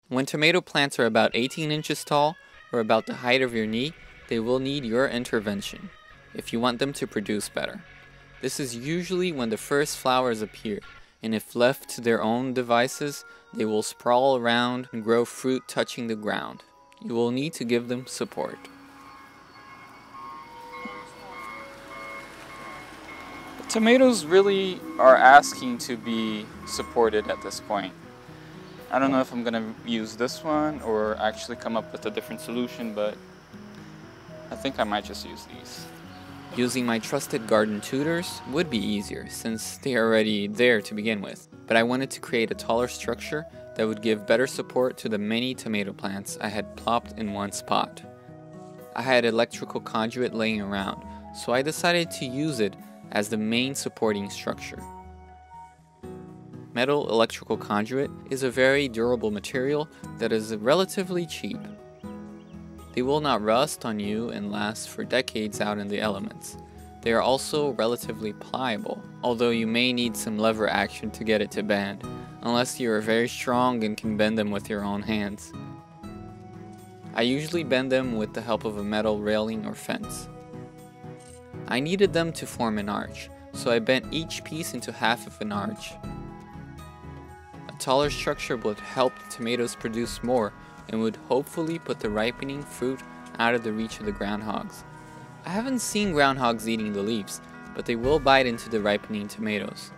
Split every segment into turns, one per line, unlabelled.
When tomato plants are about 18 inches tall, or about the height of your knee, they will need your intervention if you want them to produce better. This is usually when the first flowers appear, and if left to their own devices, they will sprawl around and grow fruit touching the ground. You will need to give them support.
Tomatoes really are asking to be supported at this point. I don't know if I'm gonna use this one or actually come up with a different solution, but I think I might just use these.
Using my trusted garden tutors would be easier since they are already there to begin with, but I wanted to create a taller structure that would give better support to the many tomato plants I had plopped in one spot. I had electrical conduit laying around, so I decided to use it as the main supporting structure. Metal electrical conduit is a very durable material that is relatively cheap. They will not rust on you and last for decades out in the elements. They are also relatively pliable, although you may need some lever action to get it to bend, unless you are very strong and can bend them with your own hands. I usually bend them with the help of a metal railing or fence. I needed them to form an arch, so I bent each piece into half of an arch. A taller structure would help the tomatoes produce more and would hopefully put the ripening fruit out of the reach of the groundhogs. I haven't seen groundhogs eating the leaves, but they will bite into the ripening tomatoes.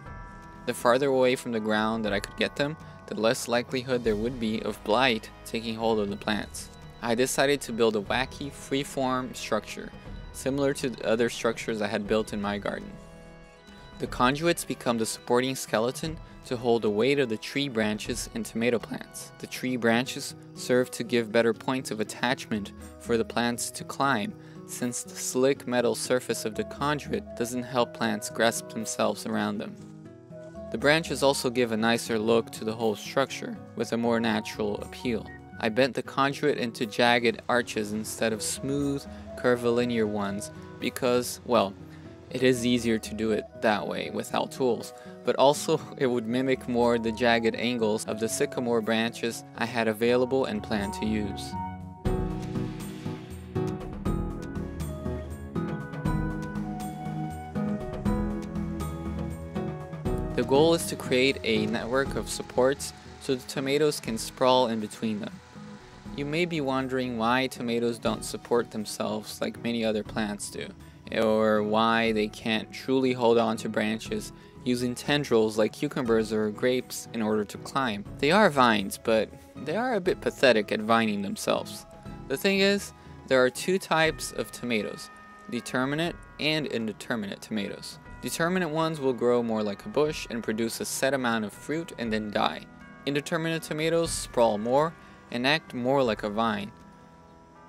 The farther away from the ground that I could get them, the less likelihood there would be of blight taking hold of the plants. I decided to build a wacky, free-form structure, similar to the other structures I had built in my garden. The conduits become the supporting skeleton to hold the weight of the tree branches and tomato plants. The tree branches serve to give better points of attachment for the plants to climb, since the slick metal surface of the conduit doesn't help plants grasp themselves around them. The branches also give a nicer look to the whole structure, with a more natural appeal. I bent the conduit into jagged arches instead of smooth, curvilinear ones because, well, it is easier to do it that way without tools, but also it would mimic more the jagged angles of the sycamore branches I had available and planned to use. The goal is to create a network of supports so the tomatoes can sprawl in between them. You may be wondering why tomatoes don't support themselves like many other plants do, or why they can't truly hold on to branches using tendrils like cucumbers or grapes in order to climb. They are vines, but they are a bit pathetic at vining themselves. The thing is, there are two types of tomatoes, determinate and indeterminate tomatoes. Determinate ones will grow more like a bush and produce a set amount of fruit and then die. Indeterminate tomatoes sprawl more and act more like a vine.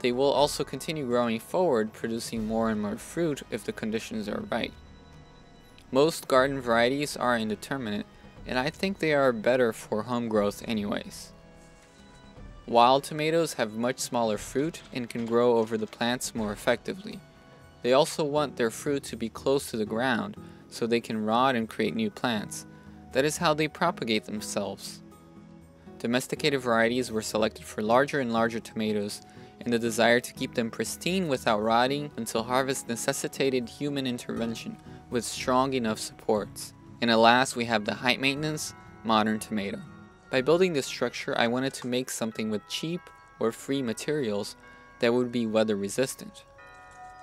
They will also continue growing forward, producing more and more fruit if the conditions are right. Most garden varieties are indeterminate, and I think they are better for home growth anyways. Wild tomatoes have much smaller fruit and can grow over the plants more effectively. They also want their fruit to be close to the ground so they can rot and create new plants. That is how they propagate themselves. Domesticated varieties were selected for larger and larger tomatoes, and the desire to keep them pristine without rotting until harvest necessitated human intervention with strong enough supports. And alas, we have the high maintenance, modern tomato. By building this structure, I wanted to make something with cheap or free materials that would be weather resistant.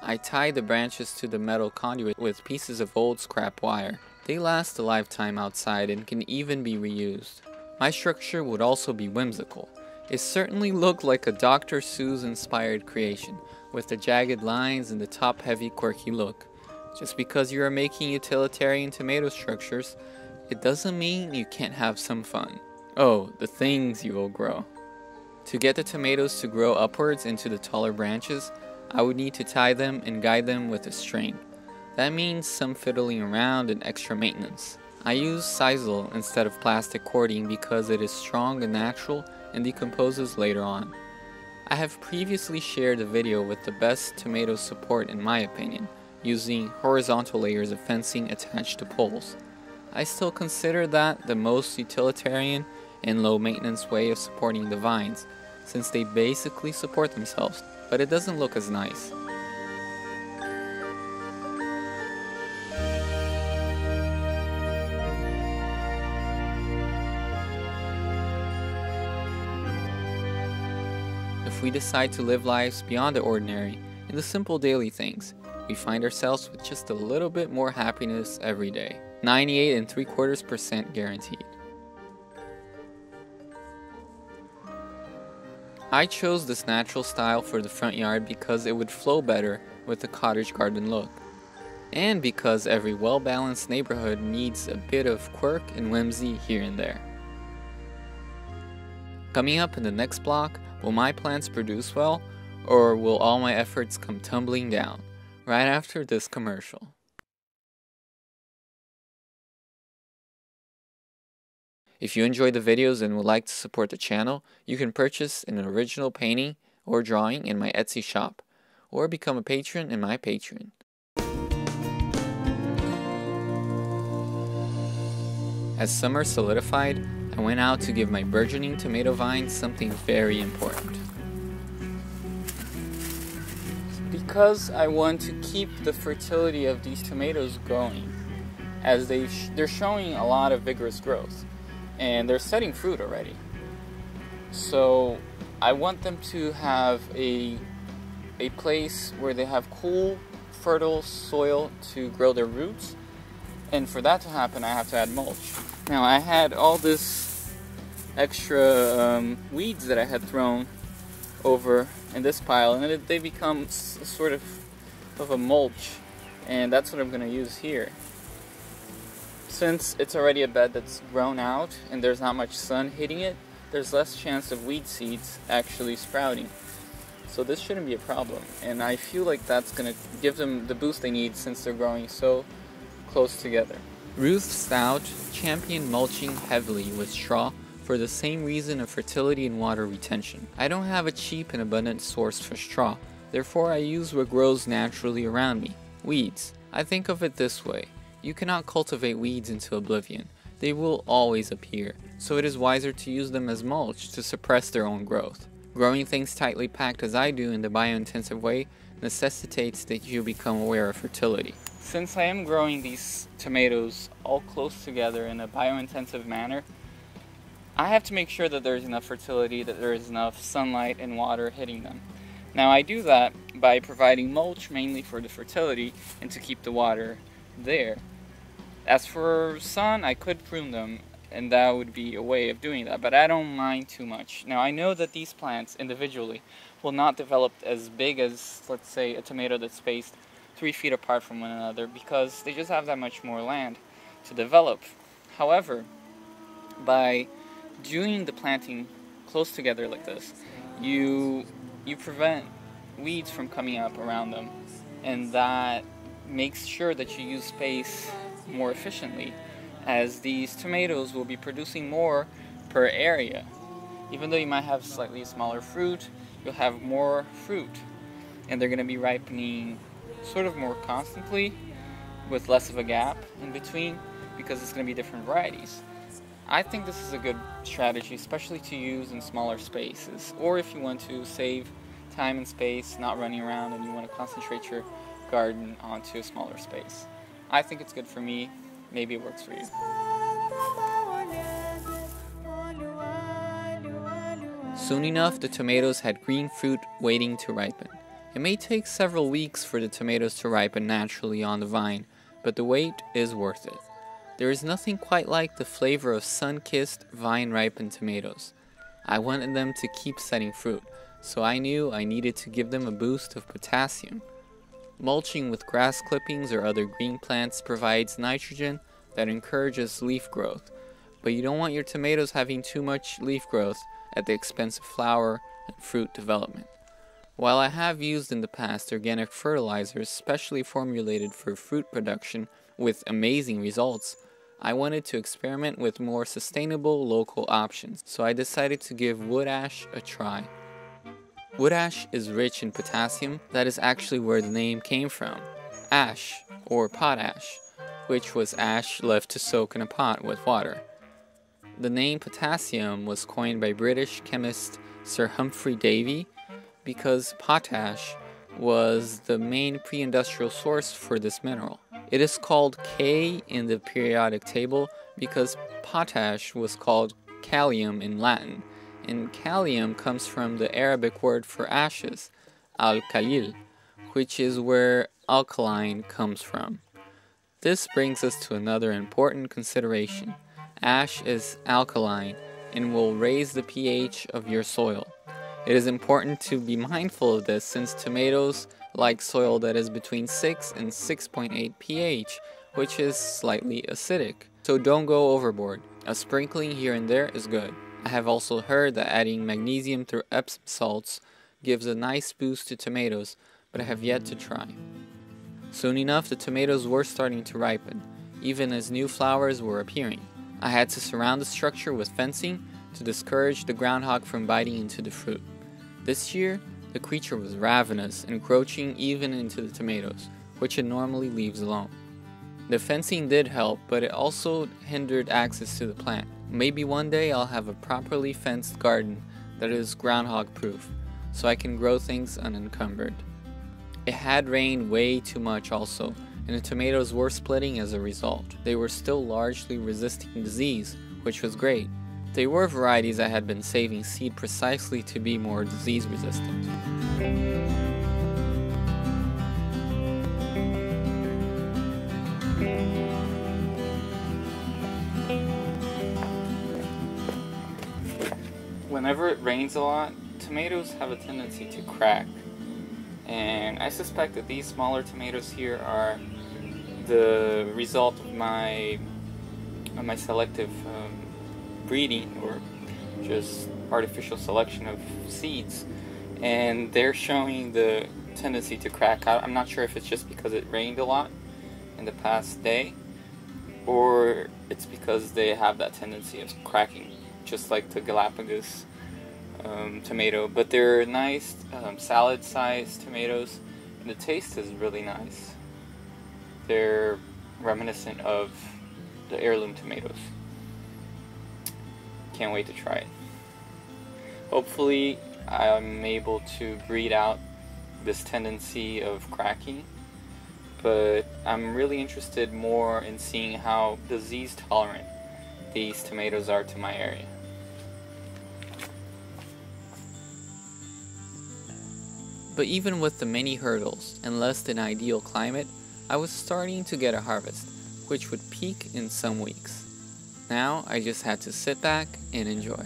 I tied the branches to the metal conduit with pieces of old scrap wire. They last a lifetime outside and can even be reused. My structure would also be whimsical. It certainly looked like a Dr. Seuss inspired creation, with the jagged lines and the top-heavy quirky look. Just because you are making utilitarian tomato structures, it doesn't mean you can't have some fun. Oh, the things you will grow. To get the tomatoes to grow upwards into the taller branches, I would need to tie them and guide them with a string. That means some fiddling around and extra maintenance. I use sisal instead of plastic cording because it is strong and natural and decomposes later on. I have previously shared a video with the best tomato support in my opinion, using horizontal layers of fencing attached to poles. I still consider that the most utilitarian and low maintenance way of supporting the vines, since they basically support themselves, but it doesn't look as nice. If we decide to live lives beyond the ordinary, in the simple daily things, we find ourselves with just a little bit more happiness every day. 98.75% guaranteed. I chose this natural style for the front yard because it would flow better with the cottage garden look, and because every well-balanced neighborhood needs a bit of quirk and whimsy here and there. Coming up in the next block, will my plants produce well, or will all my efforts come tumbling down? Right after this commercial. If you enjoy the videos and would like to support the channel, you can purchase an original painting or drawing in my Etsy shop, or become a patron in my Patreon. As summer solidified, I went out to give my burgeoning tomato vines something very important. Because I want to keep the fertility of these tomatoes going, as they're showing a lot of vigorous growth, and they're setting fruit already. So I want them to have a place where they have cool, fertile soil to grow their roots, and for that to happen I have to add mulch. Now I had all this extra weeds that I had thrown over in this pile, and they become sort of a mulch, and that's what I'm going to use here. Since it's already a bed that's grown out and there's not much sun hitting it, there's less chance of weed seeds actually sprouting. So this shouldn't be a problem, and I feel like that's going to give them the boost they need since they're growing so close together. Ruth Stout championed mulching heavily with straw for the same reason of fertility and water retention. I don't have a cheap and abundant source for straw, therefore I use what grows naturally around me, weeds. I think of it this way: you cannot cultivate weeds into oblivion. They will always appear, so it is wiser to use them as mulch to suppress their own growth. Growing things tightly packed as I do in the bio-intensive way necessitates that you become aware of fertility. Since I am growing these tomatoes all close together in a bio-intensive manner, I have to make sure that there's enough fertility, that there is enough sunlight and water hitting them. Now I do that by providing mulch mainly for the fertility and to keep the water there. As for sun, I could prune them, and that would be a way of doing that, but I don't mind too much. Now I know that these plants individually will not develop as big as, let's say, a tomato that's spaced 3 feet apart from one another, because they just have that much more land to develop. However, by doing the planting close together like this, you prevent weeds from coming up around them, and that makes sure that you use space more efficiently, as these tomatoes will be producing more per area. Even though you might have slightly smaller fruit, you'll have more fruit, and they're going to be ripening sort of more constantly with less of a gap in between, because it's going to be different varieties. I think this is a good strategy, especially to use in smaller spaces, or if you want to save time and space, not running around, and you want to concentrate your garden onto a smaller space. I think it's good for me. Maybe it works for you. Soon enough, the tomatoes had green fruit waiting to ripen. It may take several weeks for the tomatoes to ripen naturally on the vine, but the wait is worth it. There is nothing quite like the flavor of sun-kissed, vine-ripened tomatoes. I wanted them to keep setting fruit, so I knew I needed to give them a boost of potassium. Mulching with grass clippings or other green plants provides nitrogen that encourages leaf growth, but you don't want your tomatoes having too much leaf growth at the expense of flower and fruit development. While I have used in the past organic fertilizers specially formulated for fruit production with amazing results, I wanted to experiment with more sustainable local options, so I decided to give wood ash a try. Wood ash is rich in potassium. That is actually where the name came from. Ash, or potash, which was ash left to soak in a pot with water. The name potassium was coined by British chemist Sir Humphrey Davy because potash was the main pre-industrial source for this mineral. It is called K in the periodic table because potash was called kalium in Latin, and kalium comes from the Arabic word for ashes, al-kalil, which is where alkaline comes from. This brings us to another important consideration. Ash is alkaline and will raise the pH of your soil. It is important to be mindful of this since tomatoes like soil that is between 6 and 6.8 pH, which is slightly acidic. So don't go overboard. A sprinkling here and there is good. I have also heard that adding magnesium through Epsom salts gives a nice boost to tomatoes, but I have yet to try. Soon enough, the tomatoes were starting to ripen, even as new flowers were appearing. I had to surround the structure with fencing to discourage the groundhog from biting into the fruit. This year, the creature was ravenous, encroaching even into the tomatoes, which it normally leaves alone. The fencing did help, but it also hindered access to the plant. Maybe one day I'll have a properly fenced garden that is groundhog proof, so I can grow things unencumbered. It had rained way too much also, and the tomatoes were splitting as a result. They were still largely resisting disease, which was great. They were varieties I had been saving seed precisely to be more disease resistant.
Whenever it rains a lot, tomatoes have a tendency to crack. And I suspect that these smaller tomatoes here are the result of my selective breeding, or just artificial selection of seeds, and they're showing the tendency to crack. I'm not sure if it's just because it rained a lot in the past day, or it's because they have that tendency of cracking, just like the Galapagos tomato. But they're nice salad-sized tomatoes, and the taste is really nice. They're reminiscent of the heirloom tomatoes. Can't wait to try it. Hopefully I'm able to breed out this tendency of cracking, but I'm really interested more in seeing how disease tolerant these tomatoes are to my area.
But even with the many hurdles and less than ideal climate, I was starting to get a harvest, which would peak in some weeks. Now I just had to sit back and enjoy.